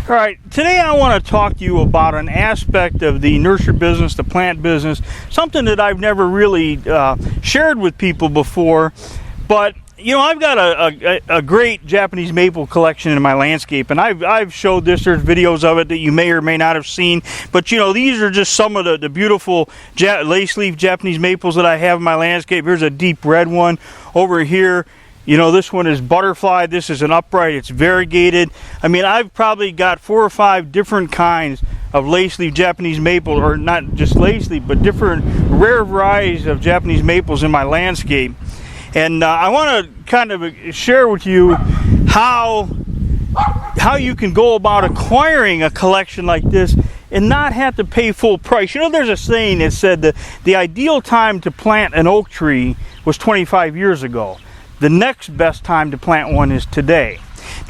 All right, today I want to talk to you about an aspect of the nursery business, the plant business, something that I've never really shared with people before. But you know, I've got a great Japanese maple collection in my landscape, and I've showed this. There's videos of it that you may or may not have seen. But you know, these are just some of the beautiful lace leaf Japanese maples that I have in my landscape. Here's a deep red one over here. You know, this one is butterfly. This is an upright. It's variegated. I mean, I've probably got 4 or 5 different kinds of lace leaf Japanese maple, or not just lace leaf, but different rare varieties of Japanese maples in my landscape. And I want to kind of share with you how you can go about acquiring a collection like this and not have to pay full price. You know, there's a saying that said that the ideal time to plant an oak tree was 25 years ago. The next best time to plant one is today.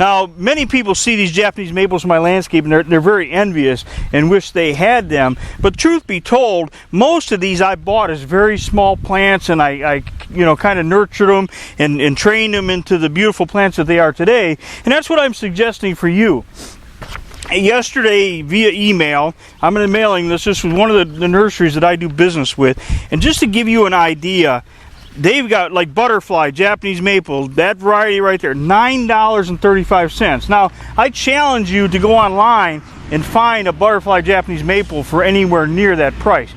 Now, many people see these Japanese maples in my landscape and they're very envious and wish they had them. But truth be told, most of these I bought as very small plants, and I you know, kind of nurtured them and trained them into the beautiful plants that they are today. And that's what I'm suggesting for you. Yesterday, via email, I'm going to mailing this. This was one of the nurseries that I do business with. And just to give you an idea, they've got like butterfly Japanese maple, that variety right there, $9.35. Now, I challenge you to go online and find a butterfly Japanese maple for anywhere near that price.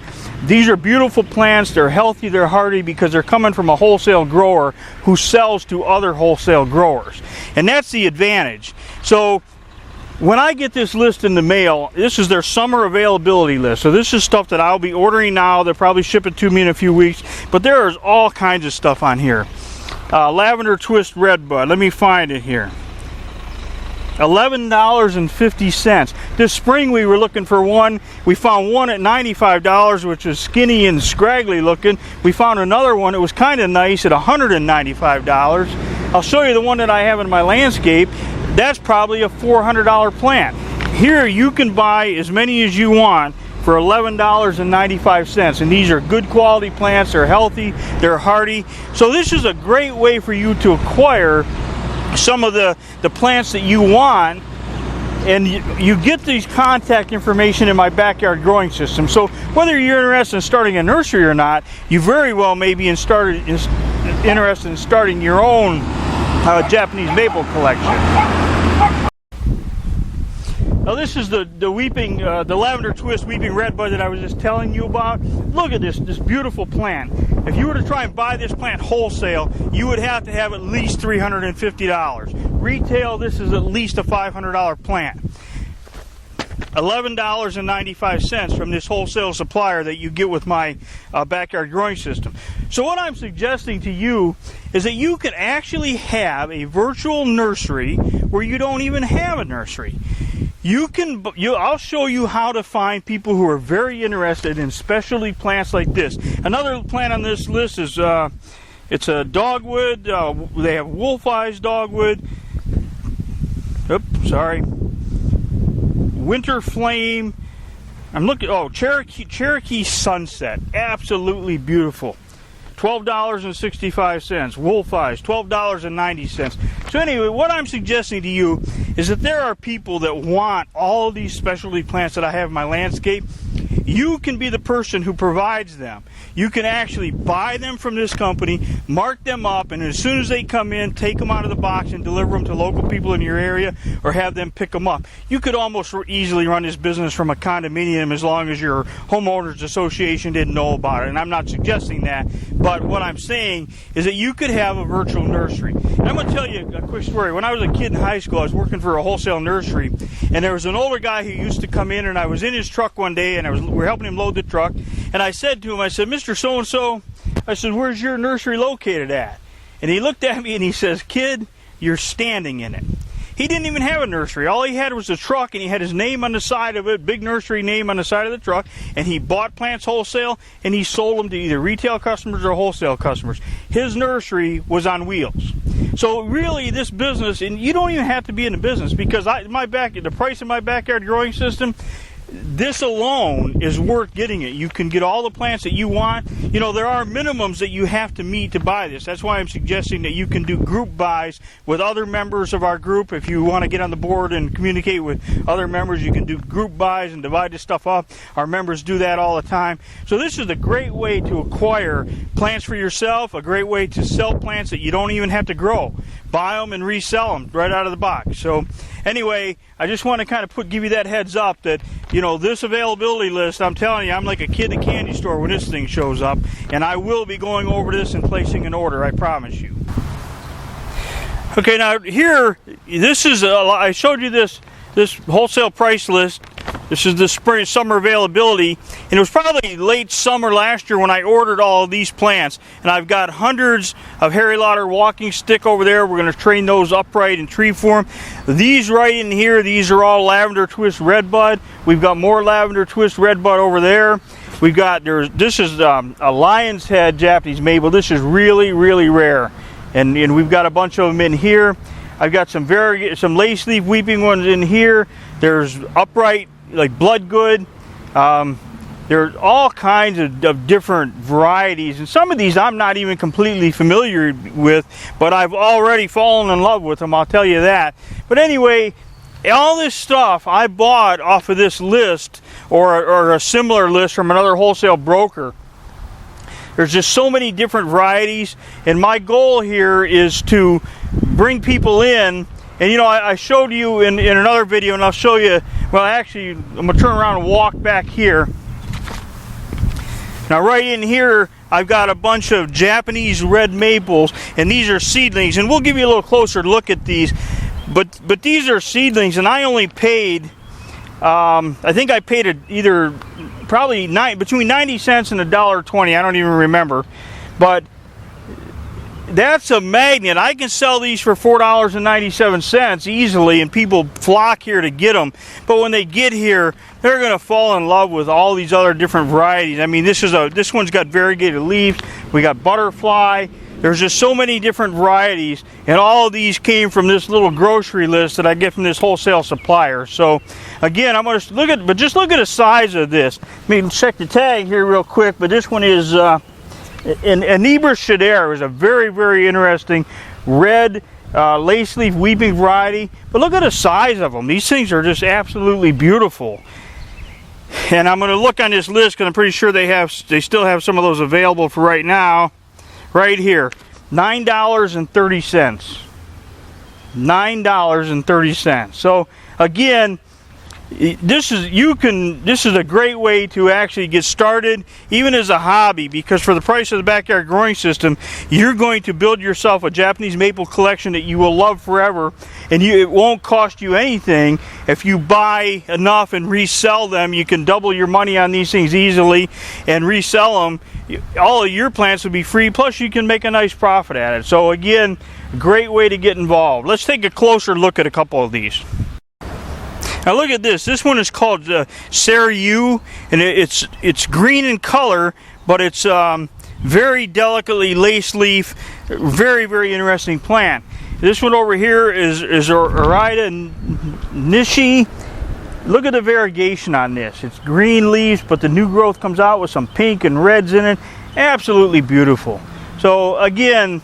These are beautiful plants. They're healthy, they're hardy, because they're coming from a wholesale grower who sells to other wholesale growers. And that's the advantage. So when I get this list in the mail, this is their summer availability list. So this is stuff that I'll be ordering now. They'll probably ship it to me in a few weeks. But there is all kinds of stuff on here. Lavender twist redbud. Let me find it here. $11.50. This spring we were looking for one. We found one at $95, which was skinny and scraggly looking. We found another one that was kind of nice at $195. I'll show you the one that I have in my landscape. That's probably a $400 plant. Here you can buy as many as you want for $11.95, and these are good quality plants. They're healthy, they're hardy. So this is a great way for you to acquire some of the plants that you want, and you get these contact information in my backyard growing system. So whether you're interested in starting a nursery or not, you very well may be interested in starting your own Japanese maple collection. Now this is the lavender twist weeping redbud that I was just telling you about. Look at this beautiful plant. If you were to try and buy this plant wholesale, you would have to have at least $350. Retail, this is at least a $500 plant. $11.95 from this wholesale supplier that you get with my backyard growing system. So what I'm suggesting to you is that you can actually have a virtual nursery where you don't even have a nursery. I'll show you how to find people who are very interested in specialty plants like this. Another plant on this list is it's a dogwood. They have wolf eyes dogwood. Oops, sorry. Winter flame. I'm looking. Oh, Cherokee sunset. Absolutely beautiful. $12.65. Wolf eyes, $12.90. So anyway, what I'm suggesting to you is that there are people that want all of these specialty plants that I have in my landscape. You can be the person who provides them. You can actually buy them from this company, mark them up, and as soon as they come in, take them out of the box and deliver them to local people in your area, or have them pick them up. You could almost easily run this business from a condominium as long as your homeowners association didn't know about it. And I'm not suggesting that, but what I'm saying is that you could have a virtual nursery. And I'm going to tell you a quick story. When I was a kid in high school, I was working for a wholesale nursery, and there was an older guy who used to come in, and I was in his truck one day, and we were helping him load the truck, and I said to him, I said, Mr. So-and-so, I said, where's your nursery located at? And he looked at me and he says, kid, you're standing in it. He didn't even have a nursery. All he had was a truck, and he had his name on the side of it, big nursery name on the side of the truck, and he bought plants wholesale, and he sold them to either retail customers or wholesale customers. His nursery was on wheels. So really, this business, and you don't even have to be in the business, because the price of my backyard growing system, this alone is worth getting it. You can get all the plants that you want. You know, there are minimums that you have to meet to buy this. That's why I'm suggesting that you can do group buys with other members of our group. If you want to get on the board and communicate with other members, you can do group buys and divide this stuff up. Our members do that all the time. So this is a great way to acquire plants for yourself, a great way to sell plants that you don't even have to grow. Buy them and resell them right out of the box. So anyway, I just want to kind of give you that heads up that, you know, this availability list, I'm telling you, I'm like a kid in a candy store when this thing shows up, and I will be going over this and placing an order, I promise you. Okay, now here, this is, I showed you this wholesale price list. This is the spring summer availability, and it was probably late summer last year when I ordered all of these plants, and I've got hundreds of Harry Lauder walking stick over there. We're going to train those upright in tree form. These right in here, these are all lavender twist redbud. We've got more lavender twist redbud over there. We've got, this is a lion's head Japanese maple. This is really, really rare, and we've got a bunch of them in here. I've got some lace leaf weeping ones in here. There's upright, like bloodgood. There's all kinds of different varieties, and some of these I'm not even completely familiar with, but I've already fallen in love with them, I'll tell you that. But anyway, all this stuff I bought off of this list or a similar list from another wholesale broker. There's just so many different varieties, and my goal here is to bring people in. And you know, I showed you in another video, and I'll show you, well actually, I'm going to turn around and walk back here. Now right in here, I've got a bunch of Japanese red maples, and these are seedlings, and we'll give you a little closer look at these. But these are seedlings, and I only paid, I think I paid either probably between 90 cents and $1.20, I don't even remember. But that's a magnet. I can sell these for $4.97 easily, and people flock here to get them. But when they get here, they're going to fall in love with all these other different varieties. I mean, this one's got variegated leaves. We got butterfly. There's just so many different varieties, and all of these came from this little grocery list that I get from this wholesale supplier. So again, I'm going to look at, but just look at the size of this. Let me check the tag here real quick. But this one is an Eber Shader. Is a very, very interesting red lace leaf weeping variety. But look at the size of them. These things are just absolutely beautiful. And I'm going to look on this list because I'm pretty sure they still have some of those available for right now. Right here, $9.30. $9.30. So again, this is a great way to actually get started, even as a hobby, because for the price of the backyard growing system, you're going to build yourself a Japanese maple collection that you will love forever, and it won't cost you anything. If you buy enough and resell them, you can double your money on these things easily and resell them. All of your plants will be free, plus you can make a nice profit at it. So again, great way to get involved. Let's take a closer look at a couple of these. Now look at this. This one is called Seiryu, and it's green in color, but it's very delicately lace leaf. Very, very interesting plant. This one over here is Orida Nishi. Look at the variegation on this. It's green leaves, but the new growth comes out with some pink and reds in it. Absolutely beautiful. So again,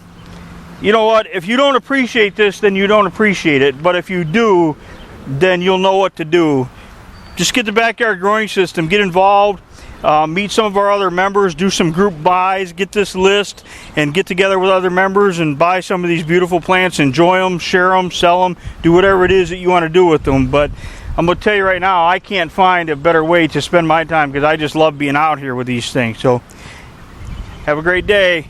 you know what? If you don't appreciate this, then you don't appreciate it. But if you do, then you'll know what to do. Just get the backyard growing system, get involved, meet some of our other members, do some group buys, get this list, and get together with other members and buy some of these beautiful plants, enjoy them, share them, sell them, do whatever it is that you want to do with them. But I'm going to tell you right now, I can't find a better way to spend my time because I just love being out here with these things. So have a great day.